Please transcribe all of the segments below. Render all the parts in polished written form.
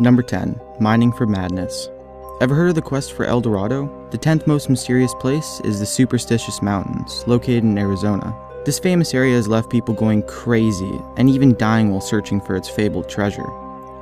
Number 10. Mining for Madness. Ever heard of the quest for El Dorado? The 10th most mysterious place is the Superstitious Mountains, located in Arizona. This famous area has left people going crazy and even dying while searching for its fabled treasure.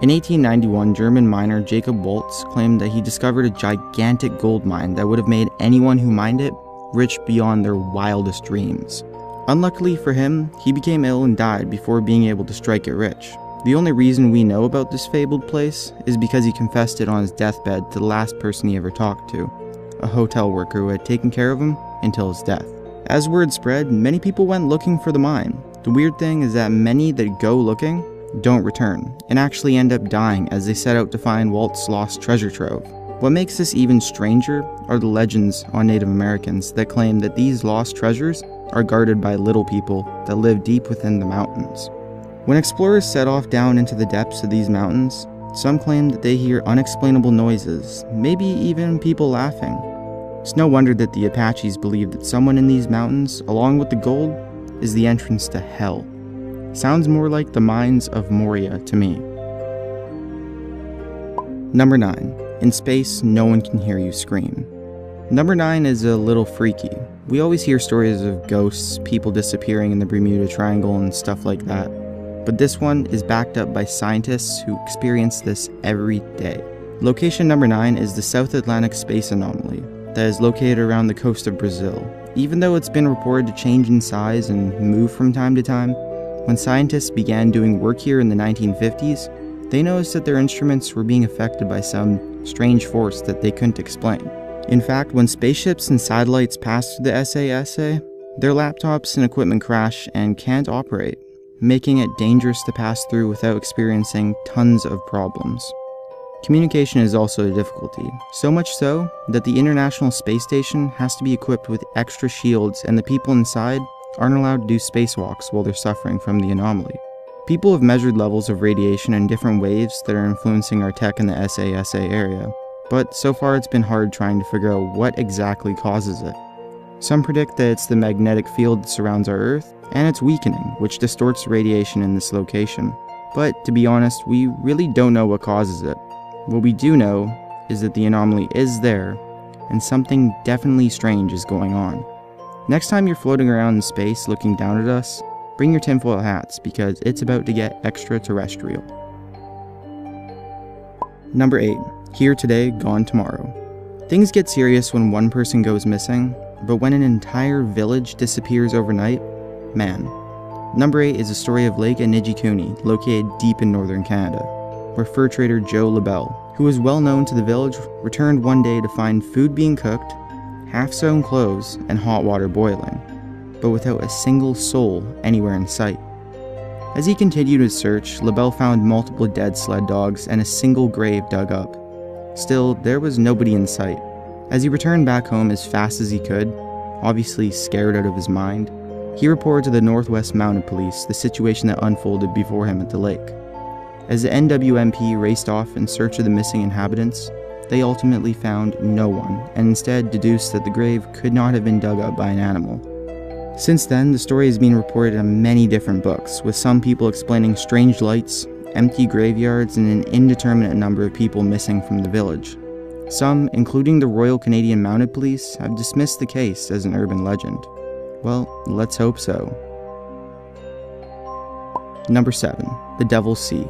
In 1891, German miner Jacob Waltz claimed that he discovered a gigantic gold mine that would have made anyone who mined it rich beyond their wildest dreams. Unluckily for him, he became ill and died before being able to strike it rich. The only reason we know about this fabled place is because he confessed it on his deathbed to the last person he ever talked to, a hotel worker who had taken care of him until his death. As word spread, many people went looking for the mine. The weird thing is that many that go looking don't return, and actually end up dying as they set out to find Walt's lost treasure trove. What makes this even stranger are the legends on Native Americans that claim that these lost treasures are guarded by little people that live deep within the mountains. When explorers set off down into the depths of these mountains, some claim that they hear unexplainable noises, maybe even people laughing. It's no wonder that the Apaches believe that someone in these mountains, along with the gold, is the entrance to hell. Sounds more like the mines of Moria to me. Number 9. In space, no one can hear you scream. Number 9 is a little freaky. We always hear stories of ghosts, people disappearing in the Bermuda Triangle and stuff like that. But this one is backed up by scientists who experience this every day. Location number 9 is the South Atlantic Space Anomaly that is located around the coast of Brazil. Even though it's been reported to change in size and move from time to time, when scientists began doing work here in the 1950s, they noticed that their instruments were being affected by some strange force that they couldn't explain. In fact, when spaceships and satellites pass through the SA, their laptops and equipment crash and can't operate, making it dangerous to pass through without experiencing tons of problems. Communication is also a difficulty, so much so that the International Space Station has to be equipped with extra shields, and the people inside aren't allowed to do spacewalks while they're suffering from the anomaly. People have measured levels of radiation in different waves that are influencing our tech in the SA area, but so far it's been hard trying to figure out what exactly causes it. Some predict that it's the magnetic field that surrounds our Earth, and it's weakening, which distorts radiation in this location. But to be honest, we really don't know what causes it. What we do know is that the anomaly is there, and something definitely strange is going on. Next time you're floating around in space looking down at us, bring your tinfoil hats because it's about to get extraterrestrial. Number 8. Here today, gone tomorrow. Things get serious when one person goes missing, but when an entire village disappears overnight, man. Number 8 is a story of Lake Anijikuni, located deep in northern Canada, where fur trader Joe LaBelle, who was well known to the village, returned one day to find food being cooked, half-sewn clothes, and hot water boiling, but without a single soul anywhere in sight. As he continued his search, LaBelle found multiple dead sled dogs and a single grave dug up. Still, there was nobody in sight. As he returned back home as fast as he could, obviously scared out of his mind, he reported to the Northwest Mounted Police the situation that unfolded before him at the lake. As the NWMP raced off in search of the missing inhabitants, they ultimately found no one, and instead deduced that the grave could not have been dug up by an animal. Since then, the story has been reported in many different books, with some people explaining strange lights, empty graveyards, and an indeterminate number of people missing from the village. Some, including the Royal Canadian Mounted Police, have dismissed the case as an urban legend. Well, let's hope so. Number 7. The Devil's Sea.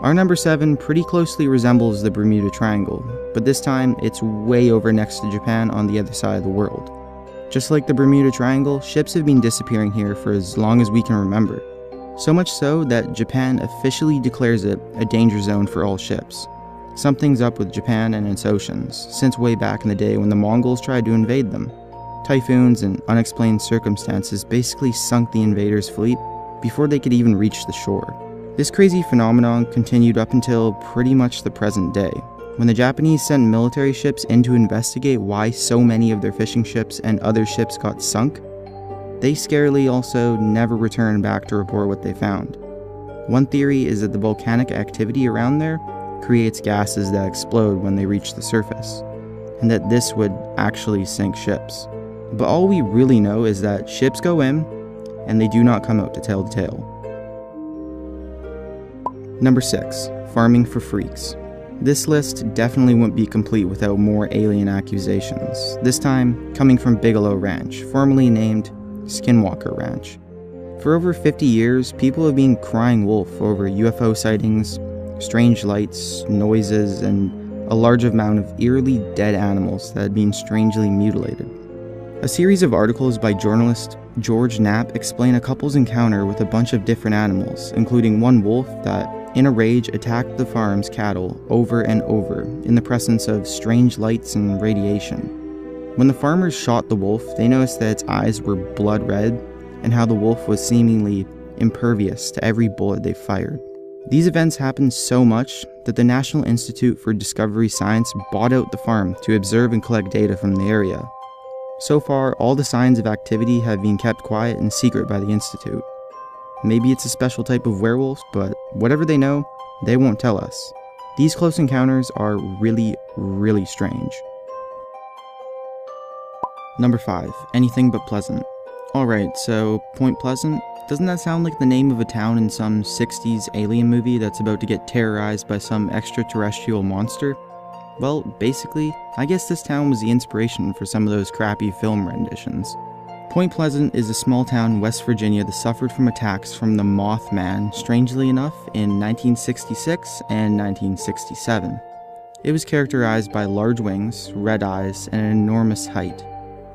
Our number 7 pretty closely resembles the Bermuda Triangle, but this time it's way over next to Japan on the other side of the world. Just like the Bermuda Triangle, ships have been disappearing here for as long as we can remember. So much so that Japan officially declares it a danger zone for all ships. Something's up with Japan and its oceans, since way back in the day when the Mongols tried to invade them. Typhoons and unexplained circumstances basically sunk the invaders' fleet before they could even reach the shore. This crazy phenomenon continued up until pretty much the present day, when the Japanese sent military ships in to investigate why so many of their fishing ships and other ships got sunk. They scarily also never returned back to report what they found. One theory is that the volcanic activity around there creates gases that explode when they reach the surface, and that this would actually sink ships. But all we really know is that ships go in, and they do not come out to tell the tale. Number 6. Farming for freaks. This list definitely wouldn't be complete without more alien accusations, this time coming from Bigelow Ranch, formerly named Skinwalker Ranch. For over 50 years, people have been crying wolf over UFO sightings, strange lights, noises, and a large amount of eerily dead animals that had been strangely mutilated. A series of articles by journalist George Knapp explain a couple's encounter with a bunch of different animals, including one wolf that, in a rage, attacked the farm's cattle over and over in the presence of strange lights and radiation. When the farmers shot the wolf, they noticed that its eyes were blood red and how the wolf was seemingly impervious to every bullet they fired. These events happened so much that the National Institute for Discovery Science bought out the farm to observe and collect data from the area. So far, all the signs of activity have been kept quiet and secret by the Institute. Maybe it's a special type of werewolf, but whatever they know, they won't tell us. These close encounters are really, really strange. Number 5. Anything but pleasant. Alright, so Point Pleasant? Doesn't that sound like the name of a town in some 60s alien movie that's about to get terrorized by some extraterrestrial monster? Well, basically, I guess this town was the inspiration for some of those crappy film renditions. Point Pleasant is a small town in West Virginia that suffered from attacks from the Mothman, strangely enough, in 1966 and 1967. It was characterized by large wings, red eyes, and an enormous height.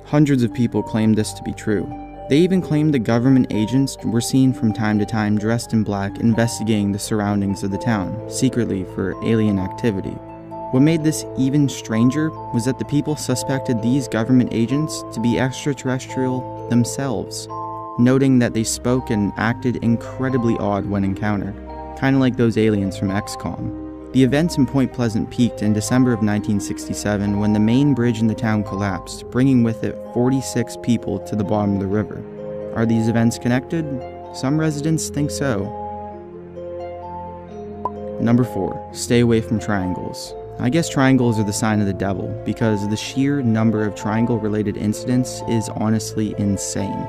Hundreds of people claimed this to be true. They even claimed that government agents were seen from time to time dressed in black investigating the surroundings of the town, secretly for alien activity. What made this even stranger was that the people suspected these government agents to be extraterrestrial themselves, noting that they spoke and acted incredibly odd when encountered, kind of like those aliens from XCOM. The events in Point Pleasant peaked in December of 1967 when the main bridge in the town collapsed, bringing with it 46 people to the bottom of the river. Are these events connected? Some residents think so. Number 4. Stay away from triangles. I guess triangles are the sign of the devil, because the sheer number of triangle-related incidents is honestly insane.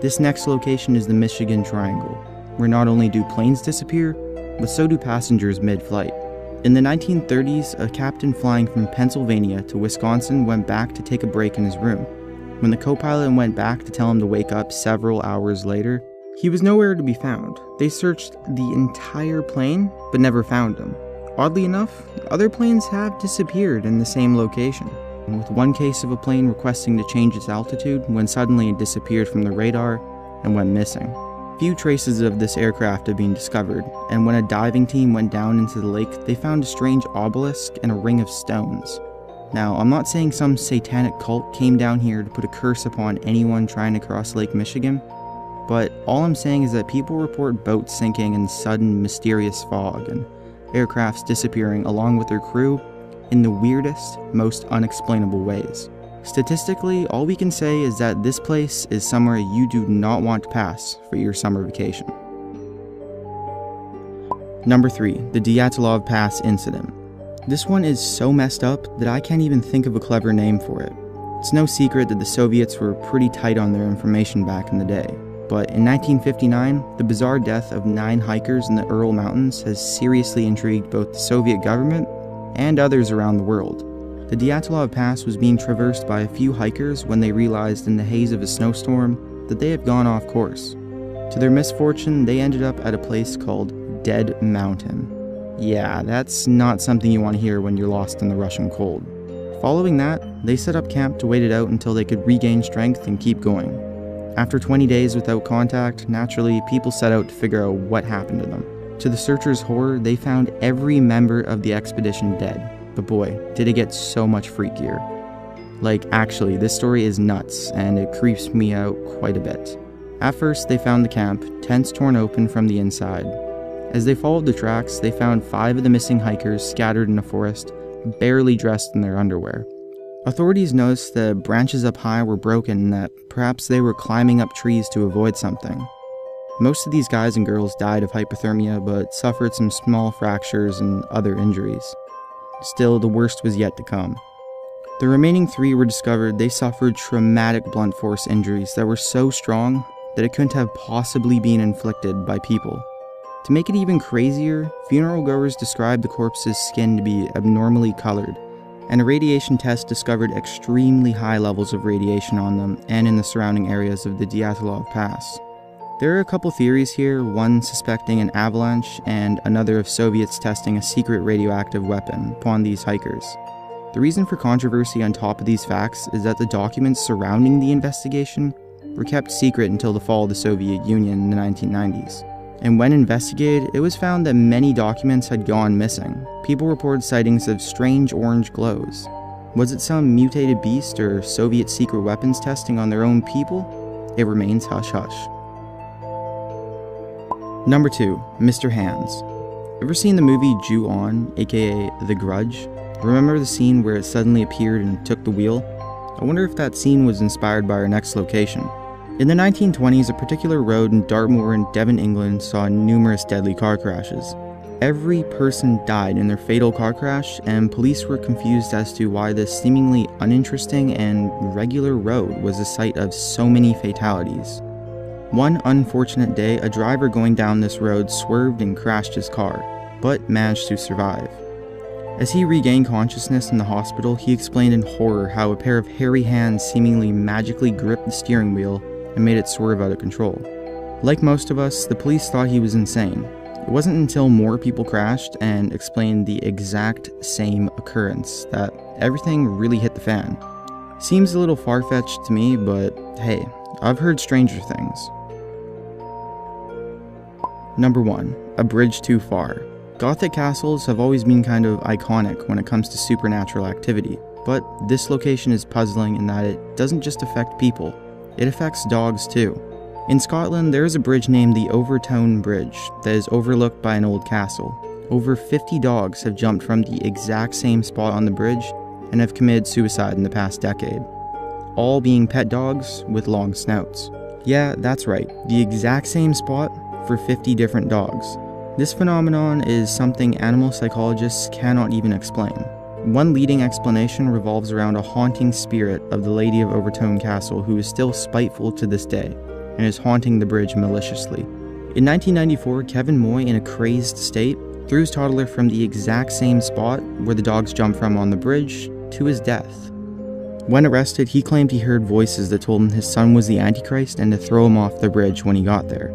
This next location is the Michigan Triangle, where not only do planes disappear, but so do passengers mid-flight. In the 1930s, a captain flying from Pennsylvania to Wisconsin went back to take a break in his room. When the co-pilot went back to tell him to wake up several hours later, he was nowhere to be found. They searched the entire plane, but never found him. Oddly enough, other planes have disappeared in the same location, with one case of a plane requesting to change its altitude when suddenly it disappeared from the radar and went missing. Few traces of this aircraft have been discovered, and when a diving team went down into the lake, they found a strange obelisk and a ring of stones. Now, I'm not saying some satanic cult came down here to put a curse upon anyone trying to cross Lake Michigan, but all I'm saying is that people report boats sinking in sudden, mysterious fog, and aircrafts disappearing along with their crew in the weirdest, most unexplainable ways. Statistically, all we can say is that this place is somewhere you do not want to pass for your summer vacation. Number 3. The Dyatlov Pass Incident. This one is so messed up that I can't even think of a clever name for it. It's no secret that the Soviets were pretty tight on their information back in the day. But in 1959, the bizarre death of 9 hikers in the Ural Mountains has seriously intrigued both the Soviet government and others around the world. The Dyatlov Pass was being traversed by a few hikers when they realized in the haze of a snowstorm that they had gone off course. To their misfortune, they ended up at a place called Dead Mountain. Yeah, that's not something you want to hear when you're lost in the Russian cold. Following that, they set up camp to wait it out until they could regain strength and keep going. After 20 days without contact, naturally, people set out to figure out what happened to them. To the searchers' horror, they found every member of the expedition dead. But boy, did it get so much freakier. Like, actually, this story is nuts, and it creeps me out quite a bit. At first, they found the camp, tents torn open from the inside. As they followed the tracks, they found 5 of the missing hikers scattered in a forest, barely dressed in their underwear. Authorities noticed that branches up high were broken and that perhaps they were climbing up trees to avoid something. Most of these guys and girls died of hypothermia, but suffered some small fractures and other injuries. Still, the worst was yet to come. The remaining 3 were discovered they suffered traumatic blunt force injuries that were so strong that it couldn't have possibly been inflicted by people. To make it even crazier, funeral goers described the corpse's skin to be abnormally colored, and a radiation test discovered extremely high levels of radiation on them and in the surrounding areas of the Dyatlov Pass. There are a couple theories here, one suspecting an avalanche and another of Soviets testing a secret radioactive weapon upon these hikers. The reason for controversy on top of these facts is that the documents surrounding the investigation were kept secret until the fall of the Soviet Union in the 1990s. And when investigated, it was found that many documents had gone missing. People reported sightings of strange orange glows. Was it some mutated beast or Soviet secret weapons testing on their own people? It remains hush-hush. Number 2. Mr. Hands. Ever seen the movie Ju-On, aka The Grudge? Remember the scene where it suddenly appeared and took the wheel? I wonder if that scene was inspired by our next location. In the 1920s, a particular road in Dartmoor in Devon, England saw numerous deadly car crashes. Every person died in their fatal car crash, and police were confused as to why this seemingly uninteresting and regular road was the site of so many fatalities. One unfortunate day, a driver going down this road swerved and crashed his car, but managed to survive. As he regained consciousness in the hospital, he explained in horror how a pair of hairy hands seemingly magically gripped the steering wheel and made it swerve out of control. Like most of us, the police thought he was insane. It wasn't until more people crashed and explained the exact same occurrence that everything really hit the fan. Seems a little far-fetched to me, but hey, I've heard stranger things. Number 1. A bridge too far. Gothic castles have always been kind of iconic when it comes to supernatural activity, but this location is puzzling in that it doesn't just affect people. It affects dogs too. In Scotland, there is a bridge named the Overtoun Bridge that is overlooked by an old castle. Over 50 dogs have jumped from the exact same spot on the bridge and have committed suicide in the past decade. All being pet dogs with long snouts. Yeah, that's right, the exact same spot for 50 different dogs. This phenomenon is something animal psychologists cannot even explain. One leading explanation revolves around a haunting spirit of the Lady of Overtoun Castle who is still spiteful to this day and is haunting the bridge maliciously. In 1994, Kevin Moy, in a crazed state, threw his toddler from the exact same spot where the dogs jumped from on the bridge to his death. When arrested, he claimed he heard voices that told him his son was the Antichrist and to throw him off the bridge when he got there.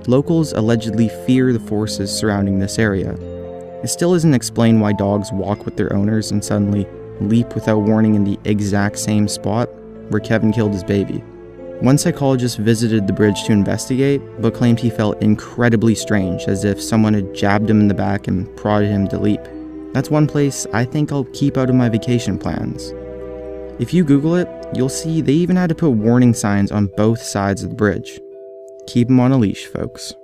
Locals allegedly fear the forces surrounding this area. It still isn't explained why dogs walk with their owners and suddenly leap without warning in the exact same spot where Kevin killed his baby. One psychologist visited the bridge to investigate, but claimed he felt incredibly strange, as if someone had jabbed him in the back and prodded him to leap. That's one place I think I'll keep out of my vacation plans. If you Google it, you'll see they even had to put warning signs on both sides of the bridge. Keep them on a leash, folks.